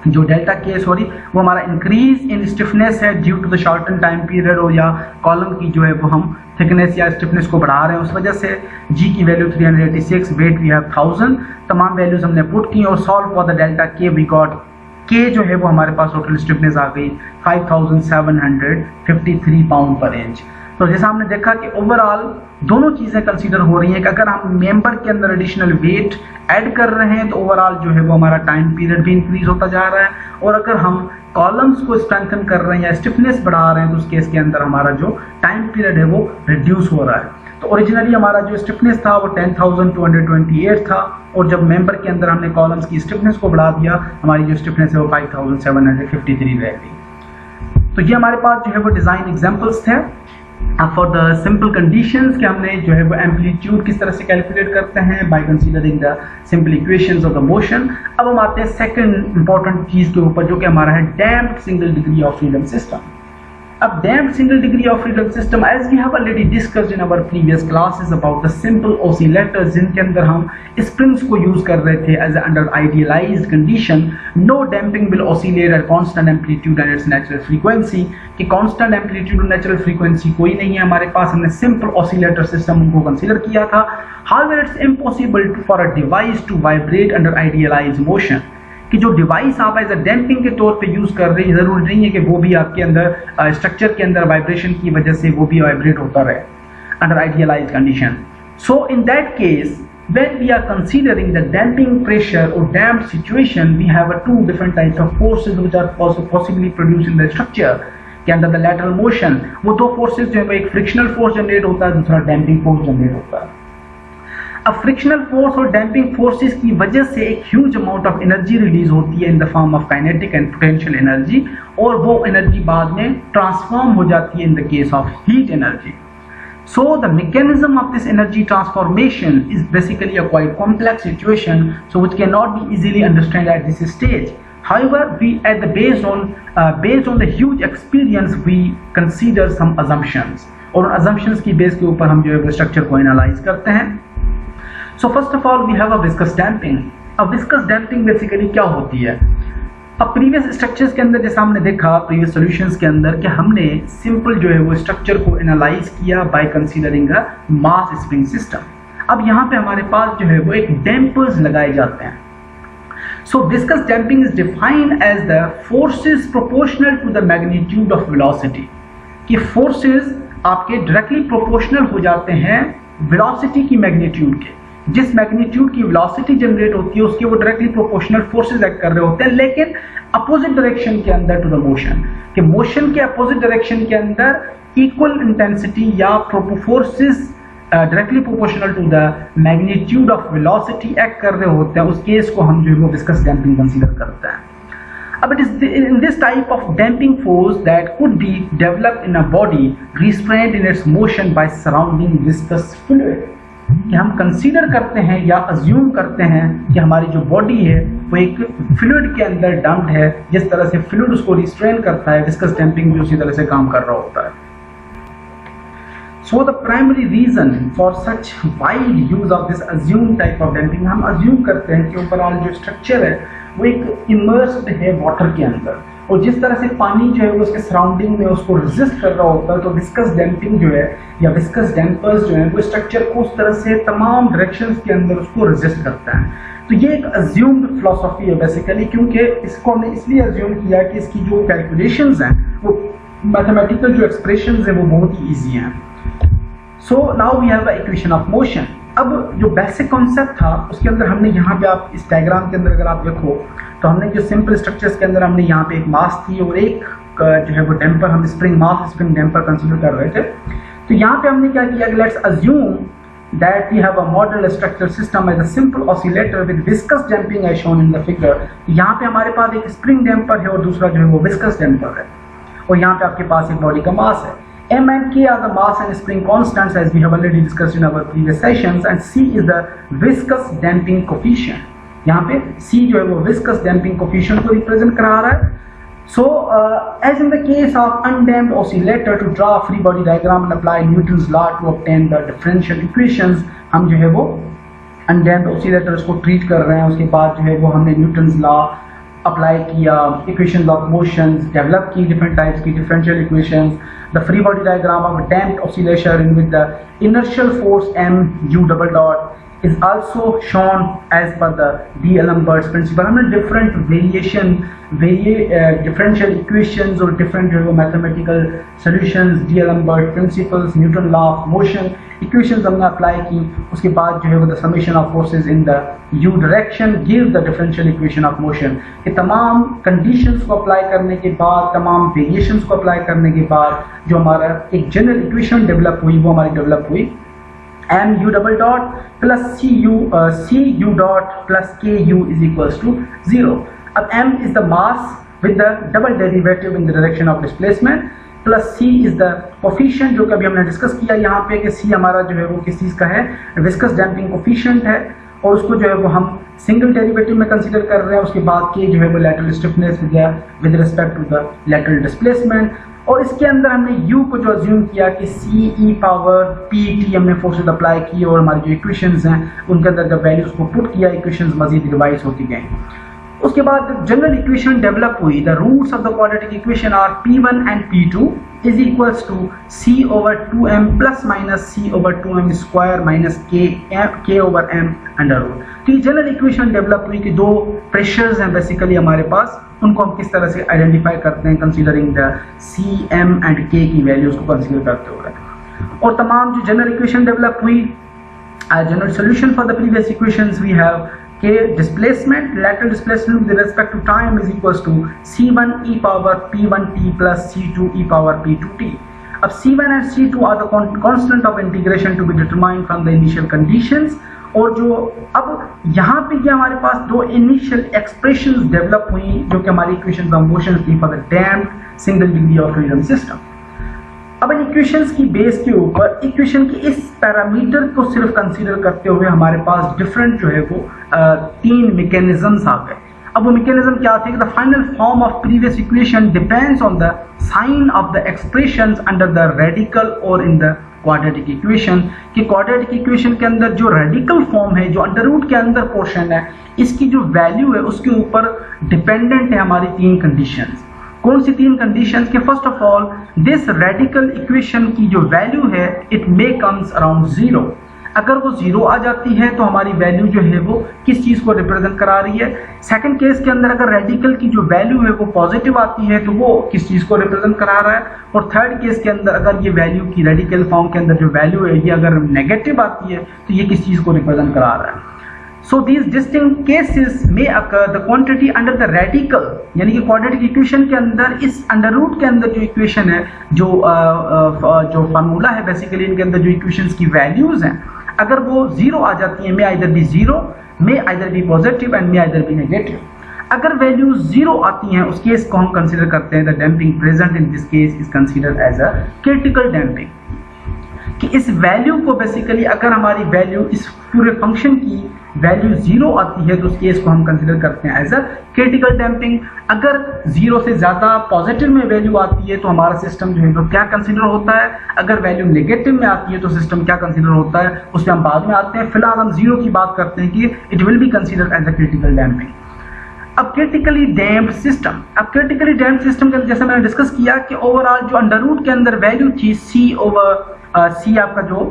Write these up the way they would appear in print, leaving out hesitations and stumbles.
जो डेल्टा के सॉरी वो हमारा इंक्रीज इन स्टिफनेस है due to the shorten time period, और या कॉलम की जो है वो हम थिकनेस या स्टिफनेस को बढ़ा रहे हैं, उस वजह से जी की वैल्यू 386, वेट वी हैव 1000, तमाम वैल्यूज हमने पुट की और सॉल्व फॉर द डेल्टा के वी गॉट के जो है वो हमारे पास टोटल स्टिफनेस आ गई 5753 पाउंड पर इंच। तो जैसा हमने देखा कि ओवरऑल दोनों चीज़ें कंसीडर हो रही हैं कि अगर हम मेंबर के अंदर एडिशनल वेट ऐड कर रहे हैं तो ओवरऑल जो है वो हमारा टाइम पीरियड भी इंक्रीज होता जा रहा है, और अगर हम कॉलम्स को स्ट्रेंथन कर रहे हैं या स्टिफनेस बढ़ा रहे हैं तो उस केस के अंदर हमारा जो टाइम पीरियड है वो रिड्यूस हो रहा है। तो ओरिजिनली हमारा जो स्टिफनेस था वो 10,228 था, और जब मेंबर के अंदर हमने कॉलम्स की स्टिफनेस को बढ़ा दिया हमारी जो स्टिफनेस है वो 5,753 रह गई। तो ये हमारे पास जो है वो डिज़ाइन एग्जाम्पल्स थे फॉर द सिंपल कंडीशंस कि हमने जो है वो एम्पलीट्यूड किस तरह से कैलकुलेट करते हैं by considering the simple equations of the motion. अब हम आते हैं सेकंड इंपॉर्टेंट चीज़ के ऊपर जो कि हमारा है damped single degree of freedom system. अब damped single degree of freedom system as we have already discussed in our previous classes about the simple oscillators, जिनके अंदर हम स्प्रिंग्स को यूज कर रहे थे as under idealised condition, no damping will oscillate at constant amplitude and its natural frequency, कि constant amplitude और natural frequency कोई नहीं है हमारे पास, हमने सिंपल ऑसिलेटर सिस्टम उनको कंसीडर किया था। However it's impossible for a device to vibrate under idealised motion, कि जो डिवाइस आप एज अ डैम्पिंग के तौर पे यूज कर रहे हैं जरूरी नहीं है कि वो भी आपके अंदर स्ट्रक्चर के अंदर वाइब्रेशन की वजह से वो भी वाइब्रेट होता रहे under idealised condition. So in that case when we are considering the damping pressure or damped situation, we have two different types of forces which are also possibly produced in the structure के अंदर the lateral motion। वो दो forces जो है एक frictional force generate होता है, दूसरा डैम्पिंग फोर्स जनरेट होता है। अब फ्रिक्शनल फोर्स और डैम्पिंग फोर्सेस की वजह से एक huge amount of energy release होती है in the form of kinetic and potential energy, और वो एनर्जी बाद में ट्रांसफॉर्म हो जाती है in the case of heat energy. So the mechanism of this energy transformation is basically a quite complex situation, so which cannot be easily understood at this stage. However, we based on the huge experience, we consider some assumptions, और assumptions की base के ऊपर हम जो है structure को analyse करते हैं। So first of all, we have a viscous damping. अब viscous damping basically क्या होती है? अब प्रीवियस स्ट्रक्चर्स के अंदर जैसा हमने देखा प्रीवियस सॉल्यूशंस के अंदर कि हमने सिंपल जो है वो स्ट्रक्चर को एनालाइज किया बाय कंसीडरिंग अ मास स्प्रिंग सिस्टम। अब यहाँ पे हमारे पास जो है वो एक डैम्पर्स लगाए जाते हैं। So viscous damping is defined as the forces proportional to the magnitude of velocity, कि फोर्सेस आपके डायरेक्टली प्रोपोर्शनल हो जाते हैं वेलोसिटी की मैग्नीट्यूड के, जिस मैग्नीट्यूड की वेलोसिटी जनरेट होती है उसके वो डायरेक्टली प्रोपोर्शनल फोर्सेस एक्ट कर रहे होते हैं, लेकिन अपोजिट डायरेक्शन के अंदर टू द मोशन, कि मोशन के अपोजिट डायरेक्शन के अंदर इक्वल इंटेंसिटी या forces directly proportional to the magnitude of velocity act कर रहे होते हैं, उस केस को हम जो है वो विस्कस डैम्पिंग कंसीडर करते हैं। अब it is in this type of damping force that could be developed in a body restrained in its motion by surrounding viscous fluid, कि हम कंसीडर करते हैं या अज्यूम करते हैं कि हमारी जो बॉडी है वो एक फ्लूइड के अंदर डम्प्ड है, जिस तरह से फ्लूइड उसको रिस्ट्रेन करता है विस्कस डैम्पिंग भी उसी तरह से काम कर रहा होता है। So the primary reason for such wide use of this assumed type of damping, हम assume करते हैं कि ओवरऑल जो स्ट्रक्चर है वो एक इमर्स्ड है वाटर के अंदर, और जिस तरह से पानी जो है वो उसके सराउंडिंग में उसको रेजिस्ट कर रहा होता है, तो विस्कस डैम्पिंग जो है या विस्कस डैम्पर्स जो है वो स्ट्रक्चर को उस तरह से तमाम डायरेक्शंस के अंदर उसको रेजिस्ट करता है। तो ये एक अज्यूम्ड फिलॉसफी है बेसिकली, क्योंकि इसको हमने इसलिए अज्यूम किया कि इसकी जो कैलकुलेशंस हैं वो मैथमेटिकल जो एक्सप्रेशंस हैं वो बहुत ही ईजी हैं। So now we have the equation of motion. अब जो बेसिक कॉन्सेप्ट था उसके अंदर हमने यहाँ पे आप इस डायग्राम के अंदर अगर आप देखो तो हमने जो सिंपल स्ट्रक्चर्स के अंदर हमने यहाँ पे एक मास थी और एक जो है वो डैम्पर, हम spring mass spring damper consider कर रहे थे। तो यहाँ पे हमने क्या किया, let's assume that we have a model structure system as a simple oscillator with viscous damping as shown in the figure. यहाँ पे हमारे पास एक स्प्रिंग डैम्पर है और दूसरा जो है वो विस्कस डैम्पर है, और यहाँ पे आपके पास एक बॉडी का मास है। M and K are the mass and spring constants as we have already discussed in our previous sessions, and C is the viscous damping coefficient. यहाँ पे C जो है वो viscous damping coefficient को represent करा रहा है। So as in the case of undamped oscillator, to draw a free body diagram and apply Newton's law to obtain the differential equations, हम जो है वो undamped oscillators को treat कर रहे हैं। उसके बाद जो है वो हमने Newton's law अप्लाई किया, इक्वेशंस ऑफ मोशंस डेवलप की, डिफरेंट टाइप्स की differential equations, the free body diagram of damped oscillation with the inertial force m u double dot is also shown as per the D'Alembert's principle. हमने different differential equations और different mathematical solutions, D'Alembert principles, Newton law of motion equations हमने apply की. उसके बाद जो है वो the summation of forces in the u direction give the differential equation of motion. ये तमाम conditions को apply करने के बाद, तमाम variations को apply करने के बाद जो हमारा एक general equation develop हुई, वो हमारी develop हुई m u double dot plus c u dot plus k u is equals to 0. अब m is the mass with the double derivative in the direction of displacement plus c is the coefficient जो कि अभी हमने discuss किया यहाँ पे कि c हमारा जो है वो किस चीज़ का है, विस्कस डैम्पिंग कोफिशिएंट है और उसको जो है वो हम सिंगल डेरिवेटिव में कंसीडर कर रहे हैं. उसके बाद k जो है वो lateral stiffness with respect to the lateral displacement और इसके अंदर हमने u को जो अज्यूम किया कि c e power p t हमने फोर्सेस अप्लाई किए और हमारी जो इक्वेशंस हैं उनके अंदर जब वैल्यूज को पुट किया इक्वेशंस मजीद रिवाइज होती गई. उसके बाद जनरल इक्वेशन डेवलप हुई. The roots of the quadratic equation are p1 and p2 is equals to c over 2m plus minus c over 2m square minus k over m under root. तो ये general equation develop हुई कि दो pressures हैं basically हमारे पास, उनको हम किस तरह से आइडेंटिफाई करते हैं considering the c m and k की वैल्यूज को कंसीडर करते हुए. और तमाम जो जनरल इक्वेशन डेवलप हुई, general solution for the previous equations we have k displacement, lateral displacement with respect to time is equals to c1 e power p1t plus c2 e power p2t. अब c1 and c2 are the constant of integration to be determined from the initial conditions. और जो अब यहाँ पे ये हमारे पास दो initial expressions develop हुई जो कि हमारी इक्वेशंस ऑफ मोशन थी for the damped single degree of freedom system. अब इन इक्वेशंस की बेस के ऊपर इक्वेशन के इस पैरामीटर को सिर्फ कंसीडर करते हुए हमारे पास डिफरेंट जो है वो तीन मैकेनिज्म्स आ गए. अब वो मैकेनिज्म क्या थे कि the final form of previous equation depends on the sign of the expressions under the radical और इन द क्वाड्रेटिक इक्वेशन. कि क्वाड्रेटिक इक्वेशन के अंदर जो रेडिकल फॉर्म है, जो अंडर रूट के अंदर पोर्शन है, इसकी जो वैल्यू है उसके ऊपर डिपेंडेंट है हमारी तीन कंडीशंस. कौन सी तीन कंडीशंस के? First of all this radical equation की जो वैल्यू है इट मे कम्स अराउंड 0. अगर वो 0 आ जाती है तो हमारी वैल्यू जो है वो किस चीज़ को रिप्रेजेंट करा रही है. सेकंड केस के अंदर अगर रेडिकल की जो वैल्यू है वो पॉजिटिव आती है तो वो किस चीज़ को रिप्रेजेंट करा रहा है. और थर्ड केस के अंदर अगर ये वैल्यू की रेडिकल फॉर्म के अंदर जो वैल्यू है ये अगर नेगेटिव आती है तो ये किस चीज़ को रिप्रेजेंट करा रहा है. So these distinct cases may occur the quantity under the radical, यानी कि क्वाड्रेटिक इक्वेशन के अंदर इस अंडर रूट के अंदर जो इक्वेशन है जो फार्मूला है बेसिकली इनके अंदर जो इक्वेशंस की वैल्यूज हैं अगर वो 0 आ जाती है, may either be 0, may either be positive and may either be negative. अगर वैल्यू 0 आती हैं उस केस को हम कंसीडर करते हैं the damping present in this case is considered as a critical damping. कि इस वैल्यू को बेसिकली अगर हमारी वैल्यू इस पूरे फंक्शन की वैल्यू 0 आती है तो उस केस को हम कंसीडर करते हैं एज अ क्रिटिकल डैम्पिंग. अगर 0 से ज़्यादा पॉजिटिव में वैल्यू आती है तो हमारा सिस्टम जो है तो क्या कंसीडर होता है. अगर वैल्यू नेगेटिव में आती है तो सिस्टम क्या कंसीडर होता है उस पर हम बाद में आते हैं. फिलहाल हम 0 की बात करते हैं कि it will be considered as a critical damping. अब क्रिटिकली डैम्प्ड सिस्टम, अब क्रिटिकली डैम्प्ड सिस्टम के अंदर जैसे मैंने डिस्कस किया कि ओवरऑल जो अंडर रूट के अंदर वैल्यू थी सी ओवर सी आपका जो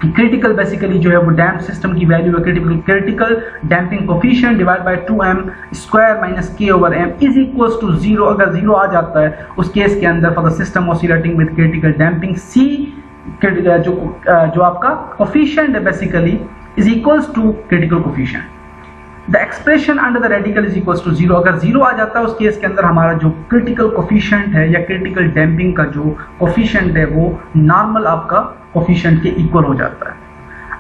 क्रिटिकल बेसिकली जो है वो डैम्प सिस्टम की वैल्यू है critical damping coefficient divide by 2m square minus k over m is equals to 0. अगर 0 आ जाता है उस केस के अंदर for the system oscillating with critical damping c जो आपका कोफिशिएंट है basically is equals to critical coefficient. The expression under the radical is equals to 0. अगर 0 आ जाता है उस केस के अंदर हमारा जो क्रिटिकल कोफिशिएंट है या क्रिटिकल डैम्पिंग का जो कोफिशिएंट है वो नॉर्मल आपका कोफिशिएंट के इक्वल हो जाता है.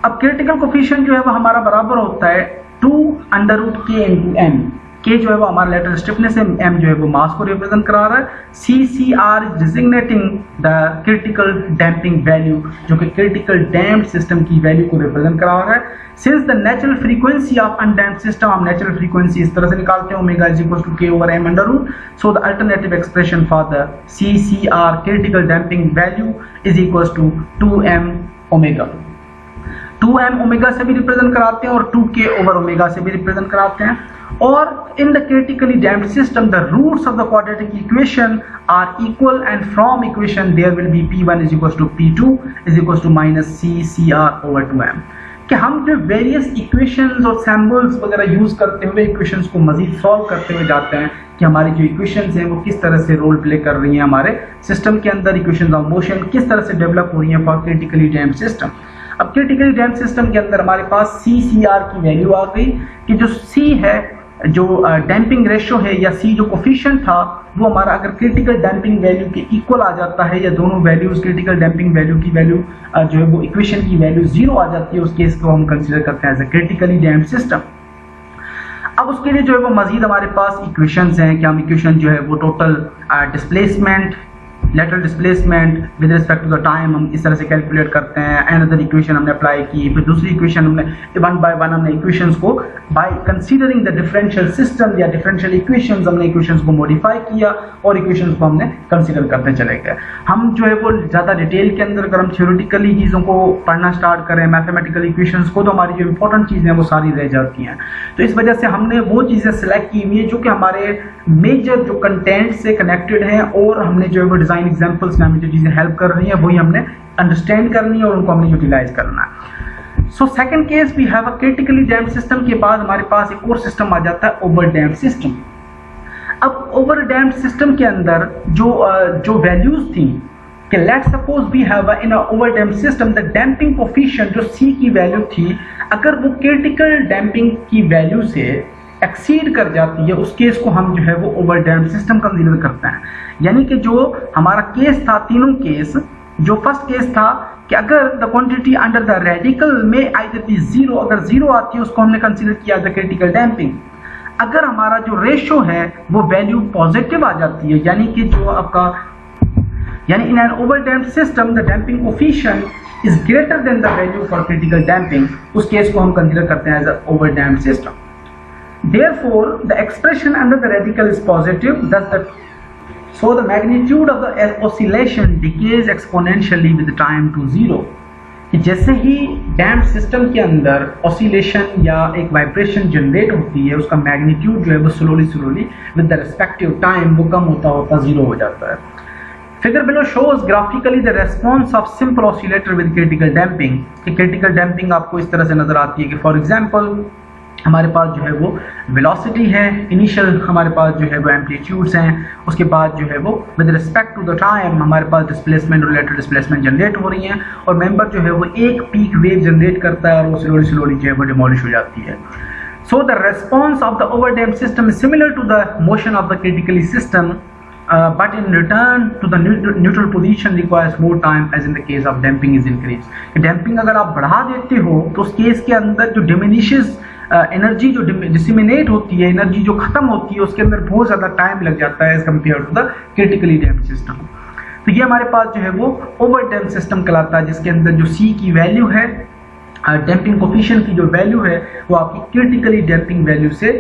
अब क्रिटिकल कोफिशिएंट जो है वो हमारा बराबर होता है 2 under root k into m. k जो है वो हमारा लैटरल स्टिफनेस है, m जो है वो मास को रिप्रेजेंट करा रहा है. CCR is designating the critical damping value जो कि क्रिटिकल डैम्प्ड सिस्टम की वैल्यू को रिप्रेजेंट करा रहा है. Since the natural frequency of undamped system, हम नेचुरल फ्रीक्वेंसी इस तरह से निकालते हैं omega is equal to k over m under root. So the alternative expression for the CCR critical damping value is equal to 2m omega. 2m omega से भी represent कराते हैं और 2k ओवर ओमेगा से भी रिप्रेजेंट कराते हैं। और in the critically damped system the roots of the quadratic equation are equal and from equation there will be p1 is equal to p2 is equal to minus c r over 2m। कि हम जो various equations और symbols वगैरह use करते हुए equations को मजीद solve करते हुए जाते हैं कि हमारी जो इक्वेशंस हैं वो किस तरह से रोल प्ले कर रही हैं हमारे सिस्टम के अंदर, इक्वेशंस ऑफ मोशन किस तरह से डेवलप हो रही हैं फॉर क्रिटिकली डैम्प्ड सिस्टम। अब क्रिटिकली डैम्प्ड सिस्टम के अंदर हमारे पास CR की वैल्यू आ गई कि जो C है, जो डैम्पिंग रेशियो है या C जो कोफिशिएंट था वो हमारा अगर क्रिटिकल डैम्पिंग वैल्यू के इक्वल आ जाता है या दोनों वैल्यूज क्रिटिकल डैम्पिंग वैल्यू की वैल्यू जो है वो इक्वेशन की वैल्यू 0 आ जाती है, उस केस को हम कंसीडर करते हैं as a critically damped system. अब उसके लिए जो है वो मजीद हमारे पास इक्वेशंस हैं कि हम इक्वेशन जो है वो total displacement, lateral displacement with respect to the time हम इस तरह से कैलकुलेट करते हैं। अनदर इक्वेशन हमने अप्लाई की, फिर दूसरी इक्वेशन हमने वन बाय वन हमने इक्वेशंस को by considering the differential system या डिफरेंशियल इक्वेशंस हमने इक्वेशंस को मॉडिफाई किया और इक्वेशंस को हमने कंसीडर करते चले गए। हम जो है वो ज़्यादा डिटेल के अंदर अगर हम थ्योरेटिकली चीज़ों को पढ़ना स्टार्ट करें मैथमेटिकल इक्वेशंस को, तो हमारी जो इंपॉर्टेंट चीज़ें हैं वो सारी रह जाती हैं। तो इस वजह से हमने वो चीज़ें सेलेक्ट की हुई है जो कि हमारे मेजर जो कंटेंट से कनेक्टेड हैं और हमने जो है वो डिज़ाइन एग्जाम्पल्स में हमें जो चीज़ें हेल्प कर रही हैं वही हमने अंडरस्टैंड करनी है और उनको हमने यूटिलाइज करना है। So second case we have a critically damped system के बाद हमारे पास एक और सिस्टम आ जाता है ओवर डैम्प्ड सिस्टम। अब ओवर डैम्प्ड सिस्टम के अंदर जो वैल्यूज थी कि let's suppose we have in a over damped system the damping coefficient जो C की वैल्यू थी अगर वो क्रिटिकल डैम्पिंग की वैल्यू से एक्सीड कर जाती है, उस केस को हम जो है वो ओवर डैम्प्ड सिस्टम कंसीडर करते हैं। यानी कि जो हमारा केस था, तीनों केस, जो फर्स्ट केस था कि अगर the quantity under the radical में आइदर बी 0, अगर 0 आती है उसको हमने कंसीडर किया द क्रिटिकल डैम्पिंग। अगर हमारा जो रेशियो है वो वैल्यू पॉजिटिव आ जाती है, यानी कि जो आपका in an over damped system the damping coefficient is greater than the value for critical damping, उस केस को हम कंसीडर करते हैं as a over damped system. Therefore, the expression under the radical is positive. So the magnitude of the oscillation decays exponentially with time to 0. कि जैसे ही damped system के अंदर ऑसिलेशन या एक वाइब्रेशन जनरेट होती है उसका मैग्नीट्यूड जो है वो slowly with the respective time वो कम होता 0 हो जाता है। Figure below shows graphically the response of simple oscillator with critical damping. कि क्रिटिकल डैम्पिंग आपको इस तरह से नजर आती है कि फॉर एग्जांपल हमारे पास जो है वो वेलोसिटी है, इनिशियल हमारे पास जो है वो एम्पलीट्यूड्स हैं, उसके बाद जो है वो with respect to the time हमारे पास डिस्प्लेसमेंट और लेटरल डिस्प्लेसमेंट जनरेट हो रही हैं और मेंबर जो है वो एक पीक वेव जनरेट करता है और वो स्लोली जो है वो डिमोलिश हो जाती है। So the response of the overdamped system is similar to the motion of the critically system but in return to the neutral position requires more time as in the case of damping is increased। damping अगर आप बढ़ा देते हो तो उस case के अंदर जो diminishes एनर्जी जो डिसिमिनेट होती है, एनर्जी जो खत्म होती है उसके अंदर बहुत ज़्यादा टाइम लग जाता है as compare to the critically damped system. तो ये हमारे पास जो है वो ओवर डैम्प्ड सिस्टम कहलाता है जिसके अंदर जो C की वैल्यू है डैम्पिंग कोफिशिएंट की जो वैल्यू है वो आपकी क्रिटिकली डैम्पिंग वैल्यू से